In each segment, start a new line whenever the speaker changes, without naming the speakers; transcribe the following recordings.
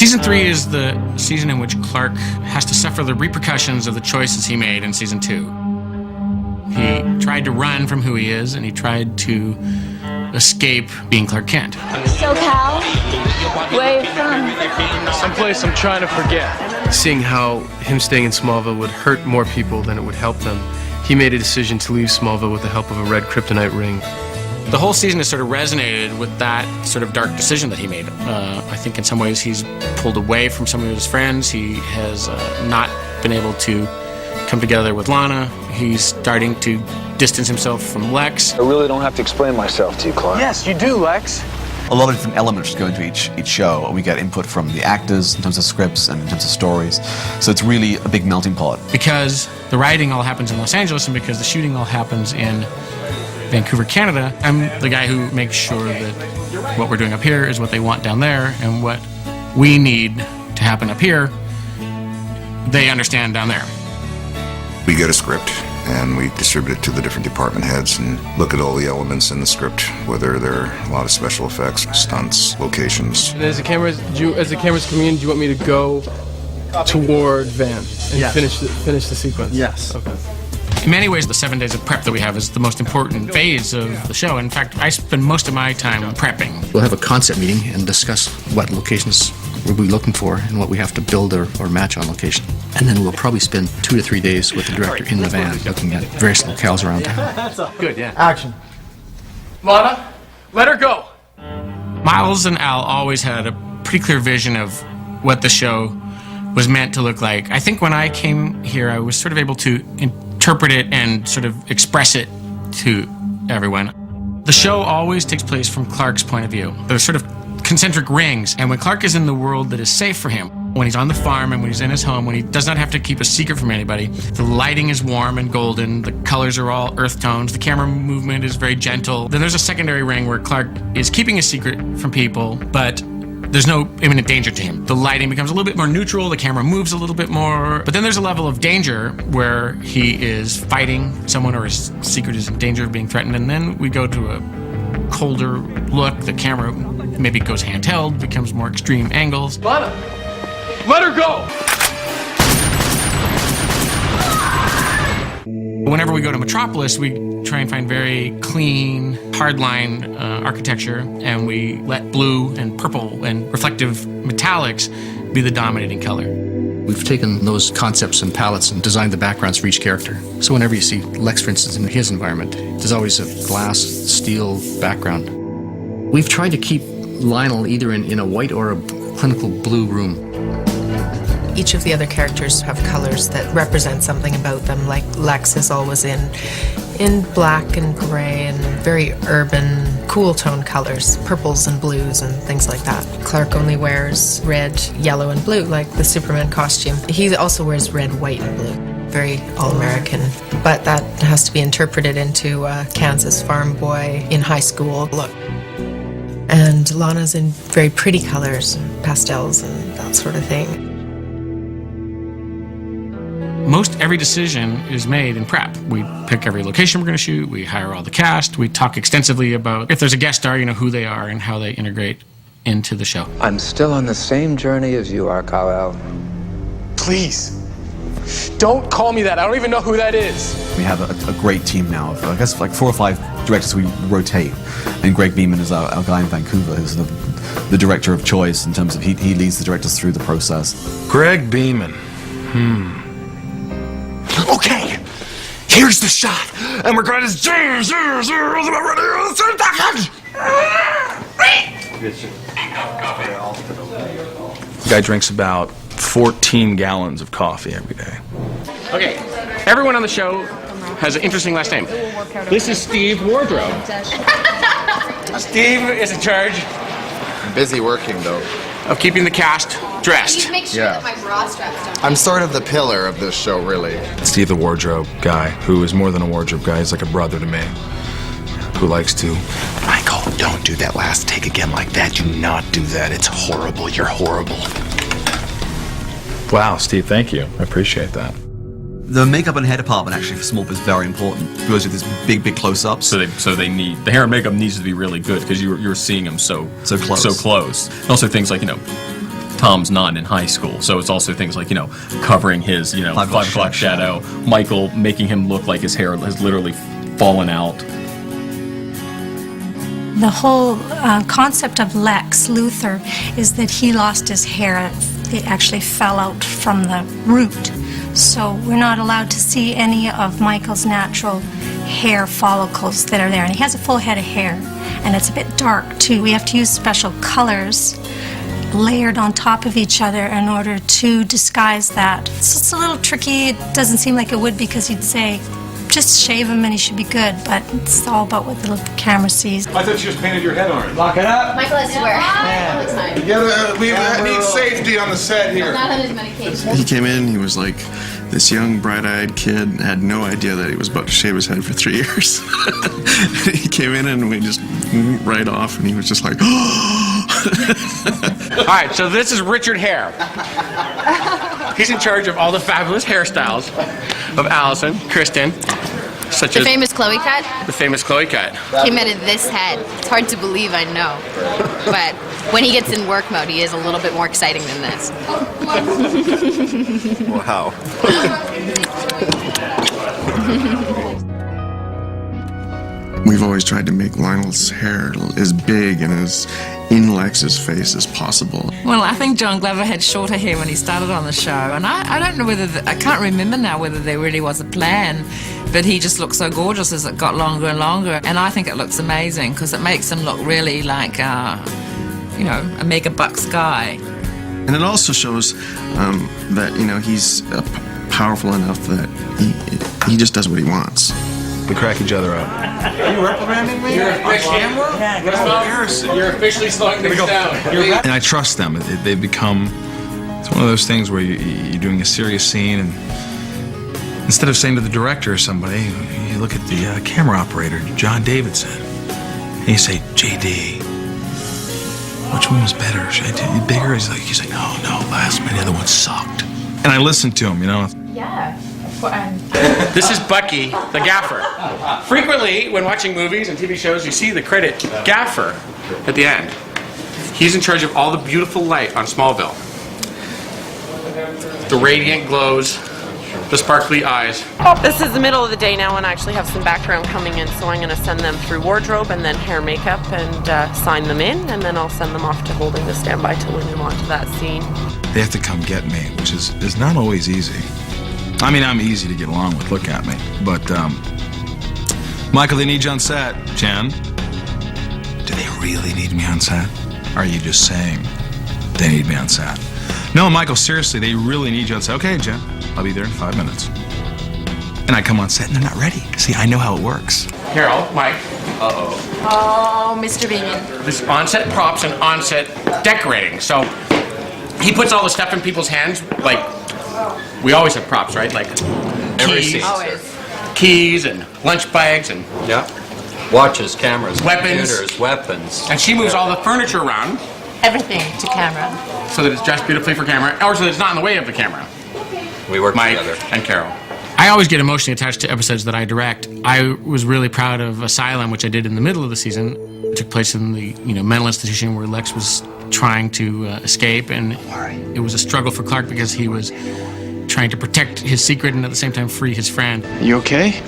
Season 3 is the season in which Clark has to suffer the repercussions of the choices he made in Season 2. He tried to run from who he is, and he tried to escape being Clark Kent.
So, Cal, where are you from?
Someplace I'm trying to forget.
Seeing how him staying in Smallville would hurt more people than it would help them, he made a decision to leave Smallville with the help of a red kryptonite ring.
The whole season has sort of resonated with that sort of dark decision that he made. I think in some ways he's pulled away from some of his friends. He has not been able to come together with Lana. He's starting to distance himself from Lex.
I really don't have to explain myself to you, Clark.
Yes, you do, Lex.
A lot of different elements go into each show. We get input from the actors in terms of scripts and in terms of stories. So it's really a big melting pot.
Because the writing all happens in Los Angeles and because the shooting all happens in Vancouver, Canada, I'm the guy who makes sure that what we're doing up here is what they want down there, and what we need to happen up here, they understand down there.
We get a script and we distribute it to the different department heads and look at all the elements in the script, whether there are a lot of special effects, stunts, locations.
And as the cameras come in, do you want me to go toward Van and finish the sequence?
Yes.
Okay.
In many ways, the 7 days of prep that we have is the most important phase of the show. In fact, I spend most of my time prepping.
We'll have a concept meeting and discuss what locations we'll be looking for and what we have to build or match on location. And then we'll probably spend 2 to 3 days with the director in the van looking at various locales around town.
Good, yeah. Action. Lana, let her go.
Miles and Al always had a pretty clear vision of what the show was meant to look like. I think when I came here, I was sort of able to interpret it and sort of express it to everyone. The show always takes place from Clark's point of view. There's sort of concentric rings, and when Clark is in the world that is safe for him, when he's on the farm and when he's in his home, when he does not have to keep a secret from anybody, the lighting is warm and golden, the colors are all earth tones, the camera movement is very gentle. Then there's a secondary ring where Clark is keeping a secret from people, but there's no imminent danger to him. The lighting becomes a little bit more neutral, the camera moves a little bit more, but then there's a level of danger where he is fighting someone or his secret is in danger of being threatened, and then we go to a colder look, the camera maybe goes handheld, becomes more extreme angles.
Lana, let her go!
Whenever we go to Metropolis, we try and find very clean, hardline architecture, and we let blue and purple and reflective metallics be the dominating color.
We've taken those concepts and palettes and designed the backgrounds for each character. So whenever you see Lex, for instance, in his environment, there's always a glass, steel background. We've tried to keep Lionel either in a white or a clinical blue room.
Each of the other characters have colors that represent something about them, like Lex is always in black and gray and very urban, cool tone colors, purples and blues and things like that. Clark only wears red, yellow, and blue, like the Superman costume. He also wears red, white, and blue. Very all-American, but that has to be interpreted into a Kansas farm boy in high school look. And Lana's in very pretty colors, pastels and that sort of thing.
Most every decision is made in prep. We pick every location we're going to shoot, we hire all the cast, we talk extensively about if there's a guest star, who they are and how they integrate into the show.
I'm still on the same journey as you are, Kal-El.
Please, don't call me that. I don't even know who that is.
We have a great team now of, I guess, like 4 or 5 directors we rotate. And Greg Beeman is our guy in Vancouver, who's the director of choice in terms of he leads the directors through the process.
Greg Beeman. Okay, here's the shot, and we're going to The guy drinks about 14 gallons of coffee every day.
Okay, everyone on the show has an interesting last name. This is Steve Wardrobe. Steve is in charge
Busy working, though.
of keeping the cast dressed.
Make sure that my bra straps don't.
I'm sort of the pillar of this show, really.
Steve, the wardrobe guy, who is more than a wardrobe guy, he's like a brother to me, who likes to...
Michael, don't do that last take again like that. Do not do that. It's horrible. You're horrible.
Wow, Steve, thank you. I appreciate that.
The makeup and hair department actually for Smallville is very important because of this big close-ups.
So they need the hair and makeup needs to be really good because you're seeing them so close. And also things like Tom's not in high school, so it's also things like, covering his, 5 o'clock shadow. Michael making him look like his hair has literally fallen out.
The whole concept of Lex Luthor is that he lost his hair. It actually fell out from the root. So we're not allowed to see any of Michael's natural hair follicles that are there. And he has a full head of hair, and it's a bit dark too. We have to use special colors layered on top of each other in order to disguise that. So it's a little tricky. It doesn't seem like it would, because you'd say, just shave him and he should be good, but it's all about what the camera sees.
I thought you just painted your head orange.
Lock it up.
Michael has to wear a hat all the time.
We need safety on the set here.
Not on his medication.
He came in, he was like this young, bright-eyed kid, had no idea that he was about to shave his head for 3 years. He came in and we just right off, and he was just like,
All right, so this is Richard Hare. He's in charge of all the fabulous hairstyles of Allison, Kristen, such
The
as
famous Chloe cut
the famous Chloe cut.
came out of this head. It's hard to believe, I know. But when he gets in work mode, he is a little bit more exciting than this.
Wow.
We've always tried to make Lionel's hair as big and as in Lex's face as possible.
Well, I think John Glover had shorter hair when he started on the show, and I don't know whether, I can't remember now whether there really was a plan, but he just looked so gorgeous as it got longer and longer, and I think it looks amazing because it makes him look really like, a mega bucks guy.
And it also shows that, he's powerful enough that he just does what he wants.
We crack each other up.
Are you reprimanding me?
You're officially slowing things down.
And I trust them. They've become, it's one of those things where you're doing a serious scene, and instead of saying to the director or somebody, you look at the camera operator, John Davidson, and you say, JD, which one was better? Should I do bigger? He's like, no, last minute, the other one sucked. And I listened to him,
Yeah.
This is Bucky, the gaffer. Frequently, when watching movies and TV shows, you see the credit gaffer at the end. He's in charge of all the beautiful light on Smallville. The radiant glows, the sparkly eyes.
This is the middle of the day now, and I actually have some background coming in, so I'm going to send them through wardrobe and then hair makeup and sign them in, and then I'll send them off to holding the standby to win them onto that scene.
They have to come get me, which is not always easy. I mean, I'm easy to get along with, look at me. But, Michael, they need you on set. Jen, do they really need me on set? Or are you just saying they need me on set? No, Michael, seriously, they really need you on set. Okay, Jen, I'll be there in 5 minutes. And I come on set and they're not ready. See, I know how it works.
Carol, Mike.
Oh, Mr. Beeman.
This on-set props and on-set decorating. So he puts all the stuff in people's hands, like, we always have props, right? Like keys and lunch bags and
watches, cameras,
weapons,
computers, weapons.
And she moves all the furniture around.
Everything to camera.
So that it's dressed beautifully for camera, or so that it's not in the way of the camera.
We work
Mike
together.
and Carol. I always get emotionally attached to episodes that I direct. I was really proud of Asylum, which I did in the middle of the season. It took place in the mental institution where Lex was trying to escape, and it was a struggle for Clark because he was trying to protect his secret and at the same time free his friend.
You okay?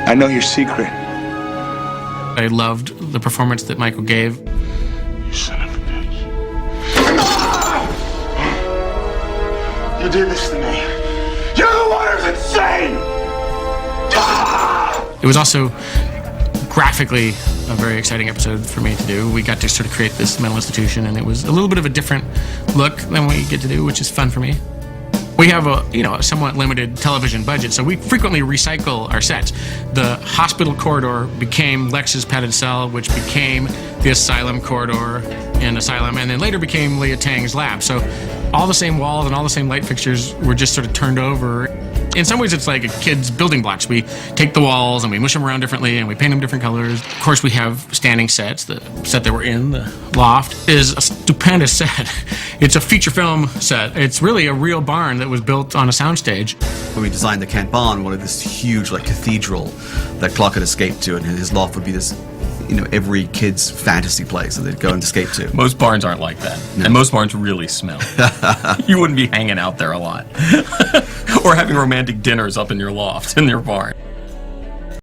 I know your secret.
I loved the performance that Michael gave.
You son of a bitch. You did this to me. You're the one who's insane!
It was also graphically a very exciting episode for me to do. We got to sort of create this mental institution, and it was a little bit of a different look than we get to do, which is fun for me. We have a somewhat limited television budget, so we frequently recycle our sets. The hospital corridor became Lex's padded cell, which became the asylum corridor in Asylum, and then later became Leah Tang's lab. So all the same walls and all the same light fixtures were just sort of turned over. In some ways, it's like a kid's building blocks. We take the walls and we mush them around differently and we paint them different colors. Of course, we have standing sets. The set that we're in, the loft, is a stupendous set. It's a feature film set. It's really a real barn that was built on a soundstage.
When we designed the Kent barn, we wanted this huge cathedral that Clark had escaped to, and his loft would be this every kid's fantasy place that they'd go and escape to.
Most barns aren't like that.
No.
And most barns really smell. You wouldn't be hanging out there a lot. Or having romantic dinners up in your loft in your barn.